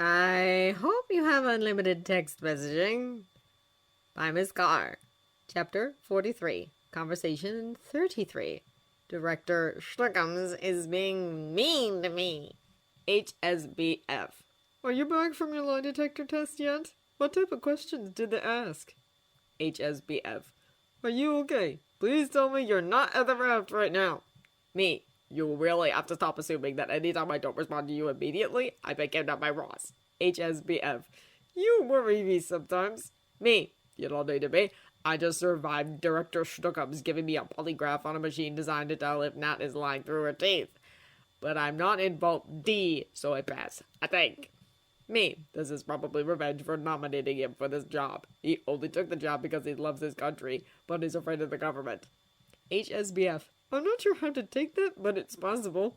I hope you have unlimited text messaging. By Miss Carr. Chapter 43. Conversation 33. Director Schlickums is being mean to me. HSBF. Are you back from your lie detector test yet? What type of questions did they ask? HSBF. Are you okay? Please tell me you're not at the raft right now. Me. You really have to stop assuming that anytime I don't respond to you immediately, I've been kidnapped by Ross. HSBF. You worry me sometimes. Me. You don't need to be. I just survived Director Schnuckums giving me a polygraph on a machine designed to tell if Nat is lying through her teeth. But I'm not in Vault D, so I pass. I think. Me. This is probably revenge for nominating him for this job. He only took the job because he loves his country, but is afraid of the government. HSBF. I'm not sure how to take that, but it's possible.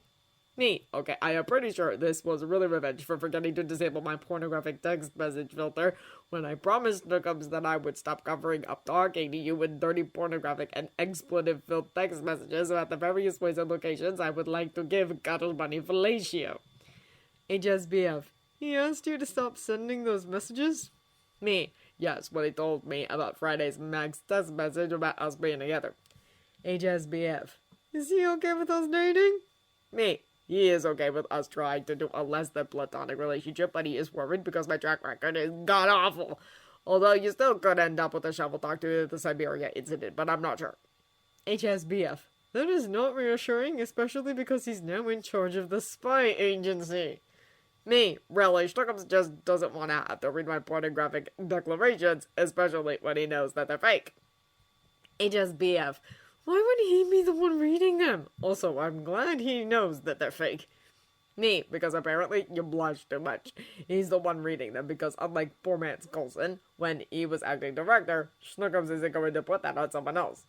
Me. Okay, I am pretty sure this was really revenge for forgetting to disable my pornographic text message filter when I promised Nookums that I would stop covering up talking to you in dirty pornographic and expletive-filled text messages at the various ways and locations I would like to give cuddle bunny fellatio. HSBF. He asked you to stop sending those messages? Me. Yes, when he told me about Friday's Max text message about us being together. HSBF. Is he okay with us dating? Me. He is okay with us trying to do a less than platonic relationship, but he is worried because my track record is god-awful. Although you still could end up with a shovel talk to the Siberia incident, but I'm not sure. HSBF. That is not reassuring, especially because he's now in charge of the spy agency. Me. Really, Schnuckums just doesn't want to have to read my pornographic declarations, especially when he knows that they're fake. HSBF. Why would he be the one reading them? Also, I'm glad he knows that they're fake. Me, because apparently you blush too much. He's the one reading them because unlike poor man's Coulson, when he was acting director, Schnuckums isn't going to put that on someone else.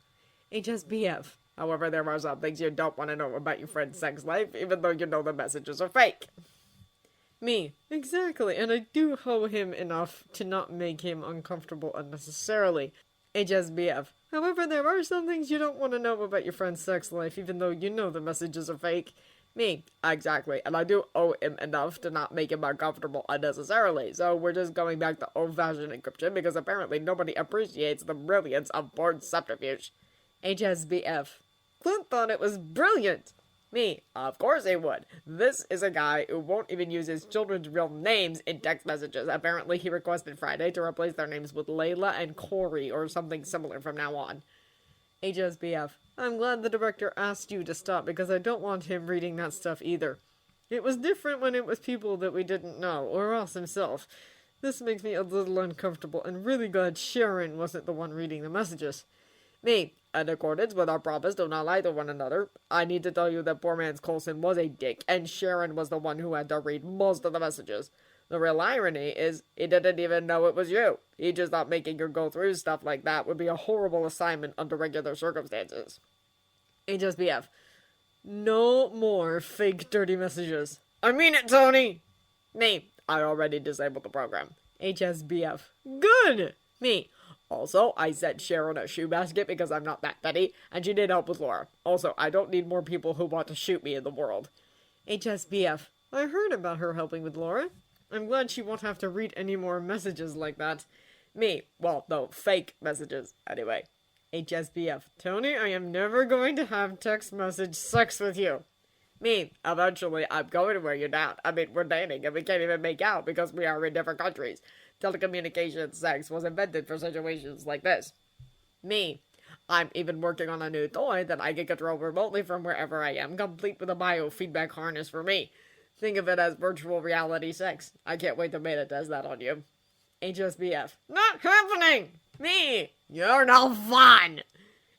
HSBF. However, there are some things you don't want to know about your friend's sex life, even though you know the messages are fake. Me. Exactly, and I do owe him enough to not make him uncomfortable unnecessarily. HSBF. However, there are some things you don't want to know about your friend's sex life, even though you know the messages are fake. Me. Exactly, and I do owe him enough to not make him uncomfortable unnecessarily, so we're just going back to old-fashioned encryption because apparently nobody appreciates the brilliance of board subterfuge. HSBF. Clint thought it was brilliant. Me. Of course he would. This is a guy who won't even use his children's real names in text messages. Apparently he requested Friday to replace their names with Layla and Corey or something similar from now on. HSBF. I'm glad the director asked you to stop because I don't want him reading that stuff either. It was different when it was people that we didn't know, or Ross himself. This makes me a little uncomfortable and really glad Sharon wasn't the one reading the messages. Me. In accordance with our promise to not lie to one another, I need to tell you that poor man's Coulson was a dick, and Sharon was the one who had to read most of the messages. The real irony is, he didn't even know it was you. He just thought making her go through stuff like that would be a horrible assignment under regular circumstances. HSBF. No more fake dirty messages. I mean it, Tony! Me. I already disabled the program. HSBF. Good! Me. Also, I sent Sharon a shoe basket because I'm not that petty, and she did help with Laura. Also, I don't need more people who want to shoot me in the world. HSBF. I heard about her helping with Laura. I'm glad she won't have to read any more messages like that. Me. Well, no, fake messages, anyway. HSBF. Tony, I am never going to have text message sex with you. Me. Eventually, I'm going to wear you down. I mean, we're dating, and we can't even make out because we are in different countries. Telecommunications sex was invented for situations like this. Me. I'm even working on a new toy that I can control remotely from wherever I am, complete with a biofeedback harness for me. Think of it as virtual reality sex. I can't wait to beta test that on you. HSBF. Not happening! Me. You're no fun!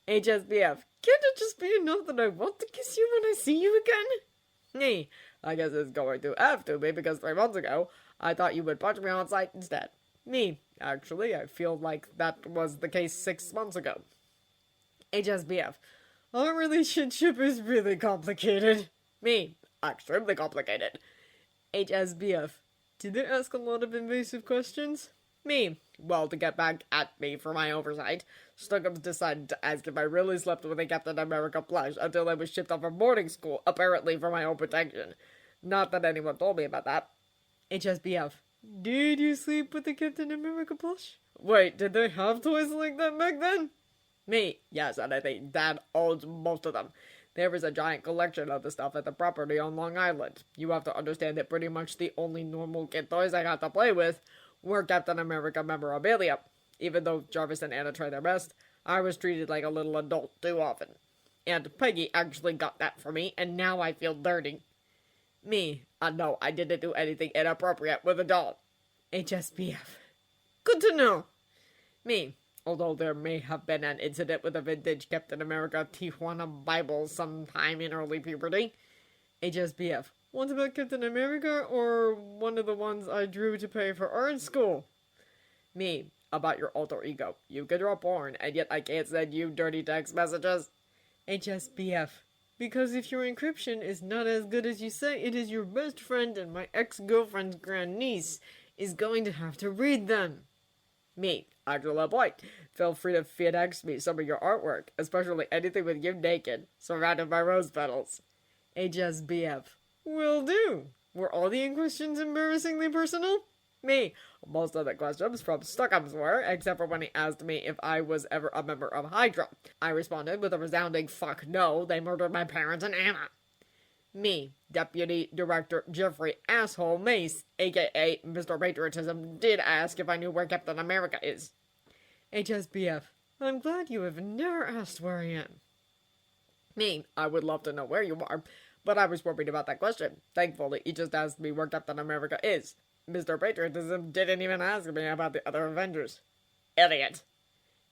HSBF. Can't it just be enough that I want to kiss you when I see you again? Me. I guess it's going to have to be because 3 months ago, I thought you would punch me on sight instead. Me. Actually, I feel like that was the case 6 months ago. HSBF. Our relationship is really complicated. Me. Extremely complicated. HSBF. Did they ask a lot of invasive questions? Me. Well, to get back at me for my oversight, Snuggums decided to ask if I really slept with a Captain America plush until I was shipped off from boarding school, apparently for my own protection. Not that anyone told me about that. HSBF. Did you sleep with the Captain America plush? Wait, did they have toys like that back then? Me. Yes, and I think Dad owns most of them. There is a giant collection of the stuff at the property on Long Island. You have to understand that pretty much the only normal kid toys I got to play with were Captain America memorabilia. Even though Jarvis and Anna tried their best, I was treated like a little adult too often. And Peggy actually got that for me, and now I feel dirty. Me. No, I didn't do anything inappropriate with a doll. HSBF. Good to know. Me. Although there may have been an incident with a vintage Captain America Tijuana Bible sometime in early puberty. HSBF. One's about Captain America or one of the ones I drew to pay for art school? Me. About your alter ego. You can draw porn, and yet I can't send you dirty text messages. HSBF. Because if your encryption is not as good as you say it is, your best friend and my ex-girlfriend's grandniece is going to have to read them. Me. Actual point. Feel free to FedEx me some of your artwork, especially anything with you naked, surrounded by rose petals. HSBF. Will do. Were all the questions embarrassingly personal? Me. Most of the questions from Stuckums were, except for when he asked me if I was ever a member of Hydra. I responded with a resounding fuck no, they murdered my parents and Anna. Me. Deputy Director Jeffrey Asshole Mace, aka Mr. Patriotism, did ask if I knew where Captain America is. HSBF. I'm glad you have never asked where I am. Me. I would love to know where you are, but I was worried about that question. Thankfully, he just asked me where Captain America is. Mr. Patriotism didn't even ask me about the other Avengers. Idiot.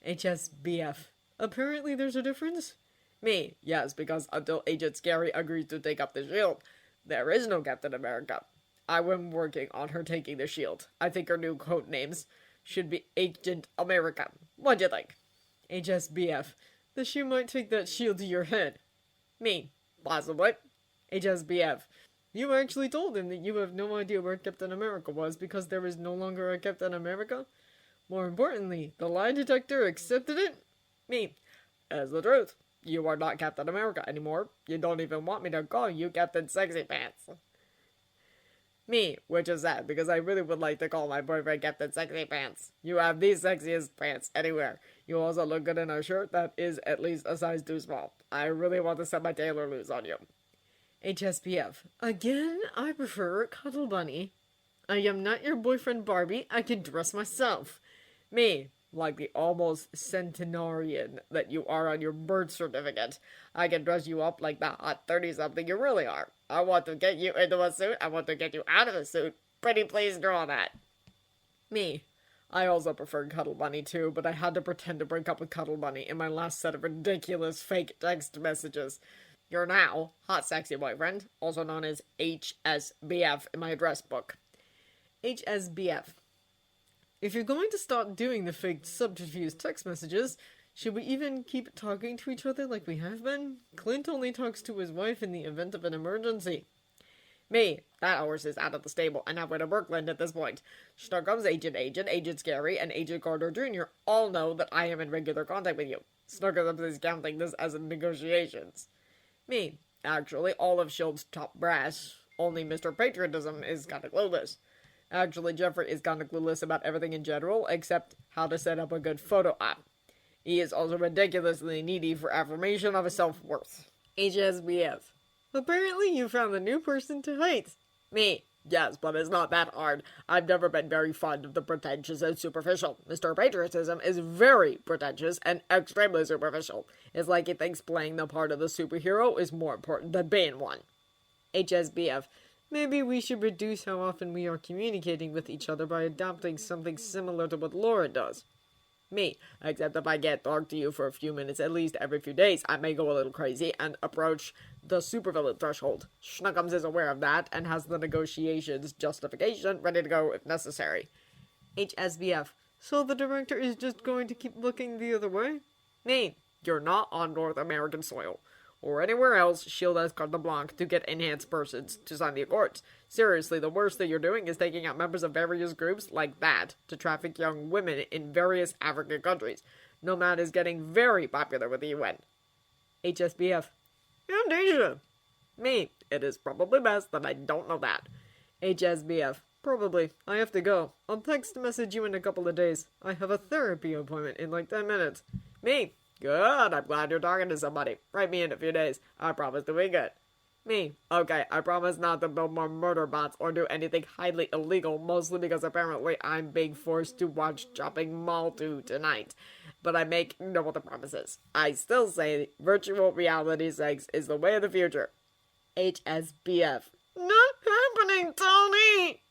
HSBF. Apparently there's a difference? Me. Yes, because until Agent Scary agrees to take up the shield, there is no Captain America. I am working on her taking the shield. I think her new code names should be Agent America. What do you think? HSBF. That she might take that shield to your head. Me. Possibly. HSBF. You actually told him that you have no idea where Captain America was because there is no longer a Captain America? More importantly, the lie detector accepted it? Me. As the truth. You are not Captain America anymore. You don't even want me to call you Captain Sexy Pants. Me, which is sad because I really would like to call my boyfriend Captain Sexy Pants. You have the sexiest pants anywhere. You also look good in a shirt that is at least a size too small. I really want to set my tailor loose on you. HSBF. Again, I prefer Cuddle Bunny. I am not your boyfriend Barbie. I can dress myself. Me. Like the almost centenarian that you are on your birth certificate. I can dress you up like the hot 30-something you really are. I want to get you into a suit. I want to get you out of a suit. Pretty please draw that. Me. I also prefer Cuddle Bunny too, but I had to pretend to break up with Cuddle Bunny in my last set of ridiculous fake text messages. You're now hot sexy boyfriend, also known as HSBF in my address book. HSBF. If you're going to start doing the fake subterfuge text messages, should we even keep talking to each other like we have been? Clint only talks to his wife in the event of an emergency. Me. That horse is out of the stable and halfway to Brooklyn at this point. Snurgums, Agent Scary, and Agent Carter Jr. all know that I am in regular contact with you. Snurgums is counting this as negotiations. Me. Actually, all of S.H.I.E.L.D.'s top brass. Only Mr. Patriotism is kinda clueless. Actually, Jeffrey is kinda clueless about everything in general, except how to set up a good photo app. He is also ridiculously needy for affirmation of his self-worth. HSBF. Apparently you found a new person to hate. Me. Yes, but it's not that hard. I've never been very fond of the pretentious and superficial. Mr. Patriotism is very pretentious and extremely superficial. It's like he thinks playing the part of the superhero is more important than being one. HSBF. Maybe we should reduce how often we are communicating with each other by adopting something similar to what Laura does. Me. Except if I get to talk to you for a few minutes at least every few days, I may go a little crazy and approach the supervillain threshold. Schnuckums is aware of that and has the negotiations justification ready to go if necessary. HSBF. So the director is just going to keep looking the other way? Me. You're not on North American soil. Or anywhere else, S.H.I.E.L.D. has carte blanche to get enhanced persons to sign the accords. Seriously, the worst thing you're doing is taking out members of various groups like that to traffic young women in various African countries. Nomad is getting very popular with the UN. HSBF. Amnesia. Me. It is probably best that I don't know that. HSBF. Probably. I have to go. I'll text message you in a couple of days. I have a therapy appointment in like 10 minutes. Me? Good. I'm glad you're talking to somebody. Write me in a few days. I promise to be good. Me? Okay, I promise not to build more murder bots or do anything highly illegal, mostly because apparently I'm being forced to watch Chopping Mall 2 tonight. But I make no other promises. I still say virtual reality sex is the way of the future. HSBF. Not happening, Tony!